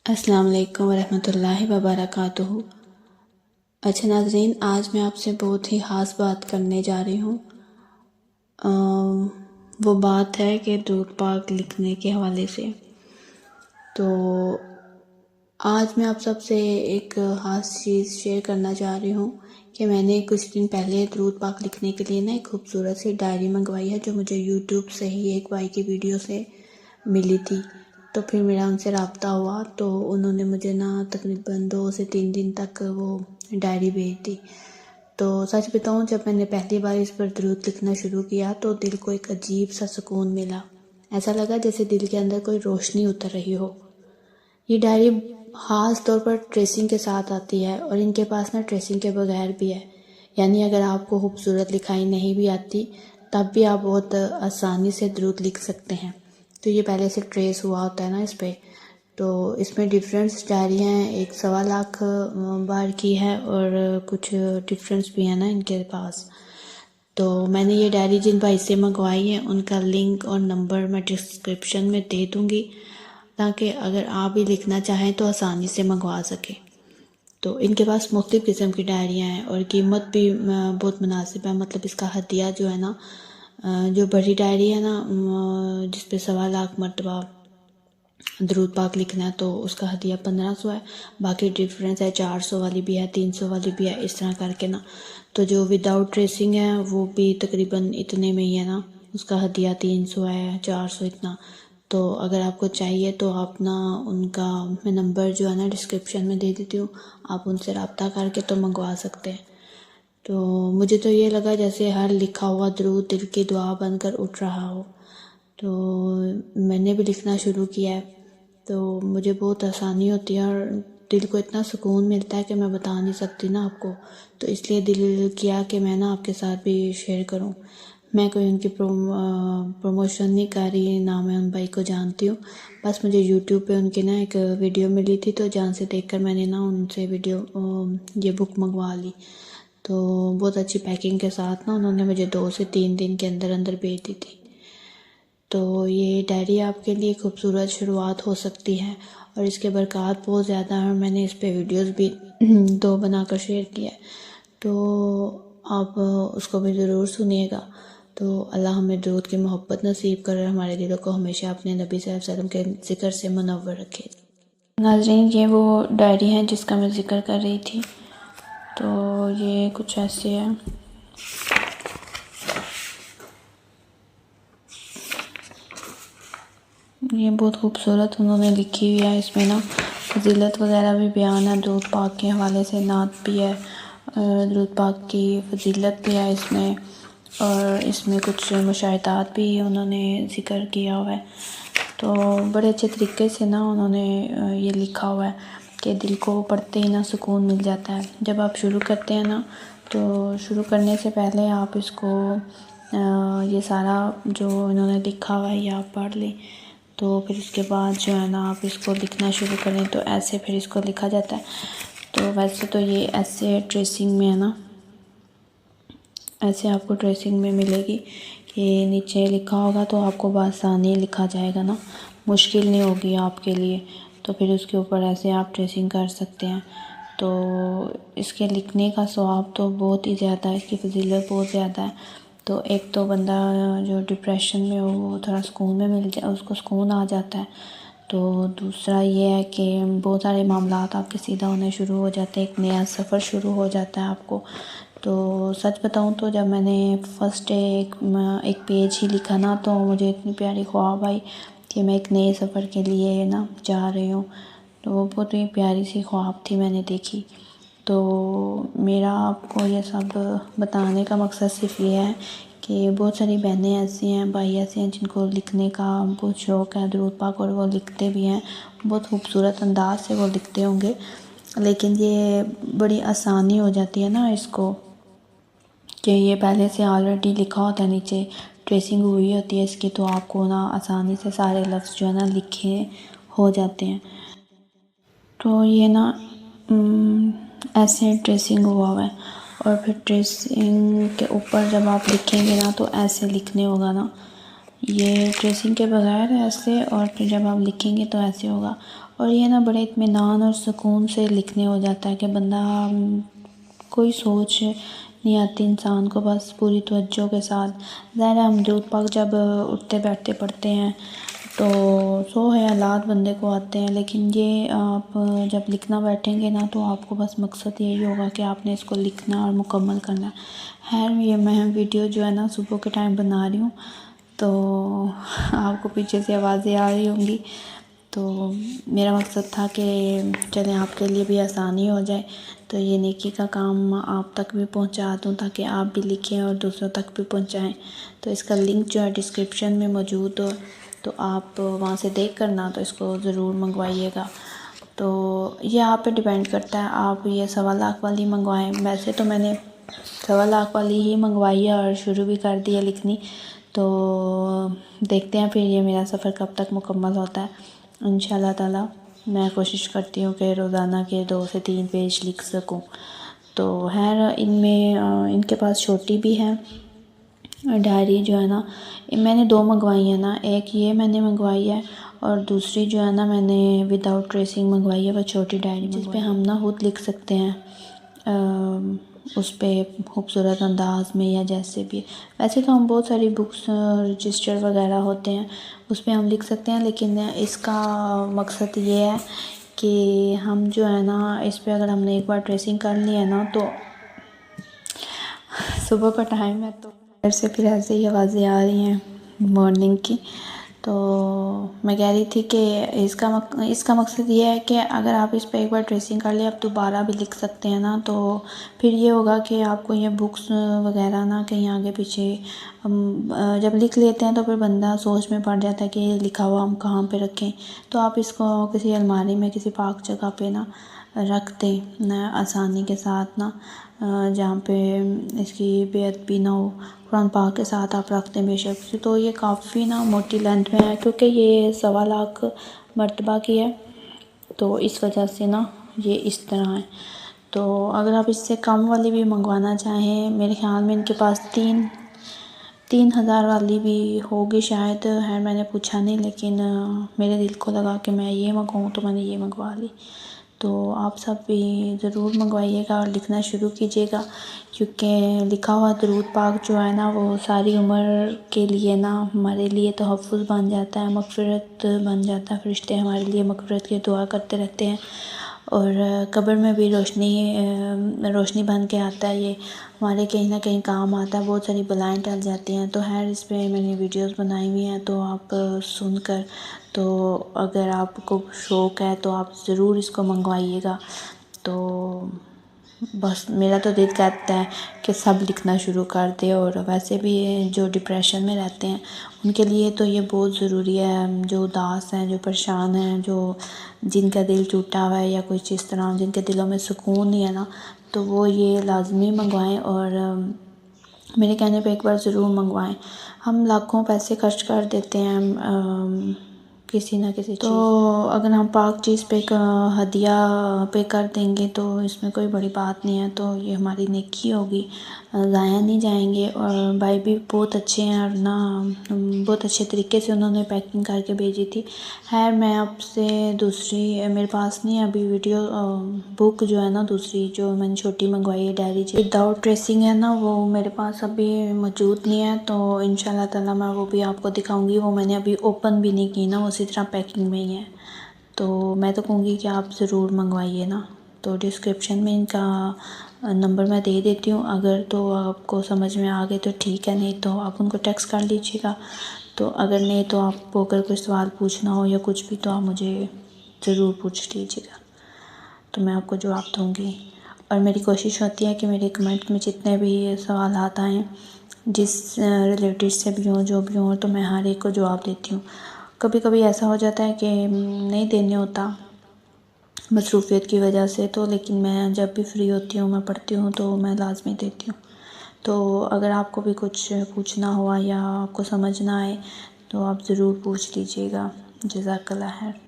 अस्सलाम वालेकुम वरहमतुल्लाहि वबरकातुहू। अच्छा नाज़रीन, आज मैं आपसे बहुत ही ख़ास बात करने जा रही हूँ। वो बात है कि दूध पाक लिखने के हवाले से। तो आज मैं आप सबसे एक ख़ास चीज़ शेयर करना चाह रही हूँ कि मैंने कुछ दिन पहले दूध पाक लिखने के लिए ना एक खूबसूरत सी डायरी मंगवाई है, जो मुझे यूट्यूब से ही एक भाई की वीडियो से मिली थी। तो फिर मेरा उनसे रब्ता हुआ, तो उन्होंने मुझे ना तकरीबन 2 से 3 दिन तक वो डायरी भेज दी। तो सच बताऊँ, जब मैंने पहली बार इस पर दरूद लिखना शुरू किया तो दिल को एक अजीब सा सुकून मिला। ऐसा लगा जैसे दिल के अंदर कोई रोशनी उतर रही हो। ये डायरी ख़ास तौर पर ट्रेसिंग के साथ आती है, और इनके पास ना ट्रेसिंग के बगैर भी है। यानी अगर आपको खूबसूरत लिखाई नहीं भी आती, तब भी आप बहुत आसानी से दरूद लिख सकते हैं। तो ये पहले से ट्रेस हुआ होता है ना इस पर। तो इसमें डिफरेंस डायरी हैं, एक 1.25 लाख बार की है, और कुछ डिफरेंस भी है ना इनके पास। तो मैंने ये डायरी जिन भाई से मंगवाई है, उनका लिंक और नंबर मैं डिस्क्रिप्शन में दे दूँगी, ताकि अगर आप भी लिखना चाहें तो आसानी से मंगवा सकें। तो इनके पास मुख्तलिफ़ किस्म की डायरियाँ हैं, और कीमत भी बहुत मुनासिब है। मतलब इसका हदिया जो है ना, जो बड़ी डायरी है ना, जिस पे 1.25 लाख मरतबा दरूद पाक लिखना है, तो उसका हदिया 1500 है। बाकी डिफरेंस है, 400 वाली भी है, 300 वाली भी है, इस तरह करके ना। तो जो विदाउट ट्रेसिंग है वो भी तकरीबन इतने में ही है ना, उसका हदिया 300 है, 400 इतना। तो अगर आपको चाहिए तो आप ना उनका मैं नंबर जो है ना डिस्क्रिप्शन में दे देती हूँ, आप उनसे रब्ता करके तो मंगवा सकते हैं। तो मुझे तो ये लगा जैसे हर लिखा हुआ दरूद दिल की दुआ बनकर उठ रहा हो। तो मैंने भी लिखना शुरू किया है, तो मुझे बहुत आसानी होती है, और दिल को इतना सुकून मिलता है कि मैं बता नहीं सकती ना आपको। तो इसलिए दिल किया कि मैं ना आपके साथ भी शेयर करूं। मैं कोई उनकी प्रमोशन नहीं कर रही, ना मैं उन भाई को जानती हूँ। बस मुझे यूट्यूब पे उनकी ना एक वीडियो मिली थी, तो जान से देखकर मैंने ना उनसे ये बुक मंगवा ली। तो बहुत अच्छी पैकिंग के साथ ना उन्होंने मुझे 2 से 3 दिन के अंदर अंदर भेज दी थी। तो ये डायरी आपके लिए खूबसूरत शुरुआत हो सकती है, और इसके बरक़ात बहुत ज़्यादा हैं, और मैंने इस पे वीडियोस भी 2 बनाकर शेयर किया है। तो आप उसको भी ज़रूर सुनिएगा। तो अल्लाह हमें दरूद की मोहब्बत नसीब करे, हमारे दिलों को हमेशा अपने नबी सल्लल्लाहु अलैहि वसल्लम के ज़िक्र से मुनव्वर रखे। नाज़रीन, ये वो डायरी है जिसका मैं ज़िक्र कर रही थी। तो ये कुछ ऐसे है। ये बहुत खूबसूरत उन्होंने लिखी हुई है। इसमें ना फजीलत वगैरह भी बयान है, दूध पाक के हवाले से नात भी है, दूध पाक की फजीलत भी है इसमें, और इसमें कुछ मुशाहिदात भी उन्होंने ज़िक्र किया हुआ है। तो बड़े अच्छे तरीके से ना उन्होंने ये लिखा हुआ है कि दिल को पढ़ते ही ना सुकून मिल जाता है। जब आप शुरू करते हैं ना, तो शुरू करने से पहले आप इसको ये सारा जो इन्होंने लिखा हुआ है ये आप पढ़ लें। तो फिर उसके बाद जो है ना आप इसको लिखना शुरू करें, तो ऐसे फिर इसको लिखा जाता है। तो वैसे तो ये ऐसे ट्रेसिंग में है ना, ऐसे आपको ट्रेसिंग में मिलेगी कि नीचे लिखा होगा, तो आपको बआसानी लिखा जाएगा ना, मुश्किल नहीं होगी आपके लिए। तो फिर उसके ऊपर ऐसे आप ट्रेसिंग कर सकते हैं। तो इसके लिखने का सवाब तो बहुत ही ज़्यादा है, इसकी फजीलत बहुत ज़्यादा है। तो एक तो बंदा जो डिप्रेशन में हो वो थोड़ा सुकून में मिल जाए, उसको सुकून आ जाता है। तो दूसरा ये है कि बहुत सारे मामलात आपके सीधा होने शुरू हो जाते हैं, एक नया सफ़र शुरू हो जाता है आपको। तो सच बताऊं तो जब मैंने फर्स्ट एक पेज ही लिखा ना, तो मुझे इतनी प्यारी ख्वाब आई कि मैं एक नए सफ़र के लिए ना जा रही हूँ। तो वो बहुत ही प्यारी सी ख्वाब थी मैंने देखी। तो मेरा आपको ये सब बताने का मकसद सिर्फ ये है कि बहुत सारी बहनें ऐसी हैं, भाई ऐसे हैं जिनको लिखने का बहुत शौक़ है दरूद पाक, और वो लिखते भी हैं, बहुत खूबसूरत अंदाज से वो लिखते होंगे। लेकिन ये बड़ी आसानी हो जाती है ना इसको, कि ये पहले से ऑलरेडी लिखा होता है, नीचे ट्रेसिंग हुई होती है इसकी, तो आपको ना आसानी से सारे लफ्ज़ जो है ना लिखे हो जाते हैं। तो ये ना ऐसे ट्रेसिंग हुआ है, और फिर ट्रेसिंग के ऊपर जब आप लिखेंगे ना, तो ऐसे लिखने होगा ना, ये ट्रेसिंग के बगैर ऐसे, और फिर जब आप लिखेंगे तो ऐसे होगा। और ये ना बड़े इत्मीनान और सुकून से लिखने हो जाता है कि बंदा कोई सोच नहीं आती इंसान को, बस पूरी तवज्जो के साथ। ज़ाहिर है हम दुरूद पाक जब उठते बैठते पढ़ते हैं तो 100 ख़यालात बंदे को आते हैं, लेकिन ये आप जब लिखना बैठेंगे ना तो आपको बस मकसद यही होगा कि आपने इसको लिखना और मुकम्मल करना है। खैर ये मैं वीडियो जो है ना सुबह के टाइम बना रही हूँ, तो आपको पीछे से आवाज़ें आ रही होंगी। तो मेरा मकसद था कि चलें आपके लिए भी आसानी हो जाए, तो ये नेकी का काम आप तक भी पहुंचा दूं ताकि आप भी लिखें और दूसरों तक भी पहुंचाएं। तो इसका लिंक जो है डिस्क्रिप्शन में मौजूद हो, तो आप वहां से देख कर ना तो इसको ज़रूर मंगवाइएगा। तो ये आप पे डिपेंड करता है, आप ये 1.25 लाख वाली मंगवाएं। वैसे तो मैंने 1.25 लाख वाली ही मंगवाई है और शुरू भी कर दी है लिखनी, तो देखते हैं फिर ये मेरा सफ़र कब तक मुकम्मल होता है। इंशाल्लाह ताला मैं कोशिश करती हूँ कि रोज़ाना के 2 से 3 पेज लिख सकूँ। तो खैर इनमें इनके पास छोटी भी है डायरी जो है ना, मैंने 2 मंगवाई है ना, एक ये मैंने मंगवाई है और दूसरी जो है ना मैंने विदाउट ट्रेसिंग मंगवाई है, वो छोटी डायरी जिस पे हम ना खुद लिख सकते हैं उस पर खूबसूरत अंदाज में या जैसे भी। वैसे तो हम बहुत सारी बुक्स रजिस्टर वगैरह होते हैं उस पर हम लिख सकते हैं, लेकिन इसका मकसद ये है कि हम जो है ना इस पर अगर हमने एक बार ट्रेसिंग कर ली है ना, तो सुबह का टाइम है तो घर से फिर ऐसे ही आवाज़ें आ रही हैं मॉर्निंग की। तो मैं कह रही थी कि इसका मकसद ये है कि अगर आप इस पर एक बार ट्रेसिंग कर ले आप दोबारा भी लिख सकते हैं ना, तो फिर ये होगा कि आपको ये बुक्स वगैरह ना कहीं आगे पीछे जब लिख लेते हैं तो फिर बंदा सोच में पड़ जाता है कि ये लिखा हुआ हम कहाँ पे रखें। तो आप इसको किसी अलमारी में किसी पाक जगह पे ना रख दें ना आसानी के साथ ना, जहाँ पे इसकी बेअदबी ना हो, कुरान पाक के साथ आप रख दें बेशक से। तो ये काफ़ी ना मोटी लेंथ में है क्योंकि ये 1.25 लाख मरतबा की है, तो इस वजह से ना ये इस तरह है। तो अगर आप इससे कम वाली भी मंगवाना चाहें, मेरे ख़्याल में इनके पास 3,000 वाली भी होगी शायद, है मैंने पूछा नहीं, लेकिन मेरे दिल को लगा कि मैं ये मंगवाऊँ तो मैंने ये मंगवा ली। तो आप सब भी ज़रूर मंगवाइएगा और लिखना शुरू कीजिएगा, क्योंकि लिखा हुआ दुरूद पाक जो है ना वो सारी उम्र के लिए ना हमारे लिए तहफ़्फ़ुज़ बन जाता है, मग़फ़िरत बन जाता है। फ़रिश्ते हमारे लिए मग़फ़िरत की दुआ करते रहते हैं और कब्र में भी रोशनी बन के आता है। ये हमारे कहीं ना कहीं काम आता है, बहुत सारी बलाएँ टल जाती हैं। तो खैर इस पे मैंने वीडियोस बनाई हुई हैं, तो आप सुनकर, तो अगर आपको शौक़ है तो आप ज़रूर इसको मंगवाइएगा। तो बस मेरा तो दिल कहता है कि सब लिखना शुरू कर दे, और वैसे भी जो डिप्रेशन में रहते हैं उनके लिए तो ये बहुत ज़रूरी है। जो उदास हैं, जो परेशान हैं, जो जिनका दिल टूटा हुआ है या कुछ इस तरह जिनके दिलों में सुकून नहीं है ना, तो वो ये लाजमी मंगवाएं और मेरे कहने पे एक बार ज़रूर मंगवाएं। हम लाखों पैसे खर्च कर देते हैं किसी ना किसी तो अगर हम पाक चीज़ पे हदिया पे कर देंगे तो इसमें कोई बड़ी बात नहीं है, तो ये हमारी नेकी होगी, ज़ाया नहीं जाएंगे। और भाई भी बहुत अच्छे हैं और ना बहुत अच्छे तरीके से उन्होंने पैकिंग करके भेजी थी। खैर मैं आपसे दूसरी मेरे पास नहीं है अभी वीडियो बुक जो है ना, दूसरी जो मैंने छोटी मंगवाई है डायरी विदाउट ट्रेसिंग है ना, वो मेरे पास अभी मौजूद नहीं है। तो इंशाल्लाह ताला मैं वो भी आपको दिखाऊंगी। वो मैंने अभी ओपन भी नहीं की ना, उसी तरह पैकिंग में ही है। तो मैं तो कहूँगी कि आप ज़रूर मंगवाइए ना। तो डिस्क्रिप्शन में इनका नंबर मैं दे देती हूँ, अगर तो आपको समझ में आ गए तो ठीक है, नहीं तो आप उनको टेक्स्ट कर लीजिएगा। तो अगर नहीं तो आपको अगर कोई सवाल पूछना हो या कुछ भी तो आप मुझे ज़रूर पूछ लीजिएगा, तो मैं आपको जवाब दूँगी। और मेरी कोशिश होती है कि मेरे कमेंट में जितने भी सवाल आता हैं जिस रिलेटेड से भी हों जो भी हों, तो मैं हर एक को जवाब देती हूँ। कभी कभी ऐसा हो जाता है कि नहीं देने होता मसरूफ़ियत की वजह से, तो लेकिन मैं जब भी फ्री होती हूँ मैं पढ़ती हूँ तो मैं लाजमी देती हूँ। तो अगर आपको भी कुछ पूछना हुआ या आपको समझ ना आए तो आप ज़रूर पूछ लीजिएगा। जज़ाकल्लाह खैर।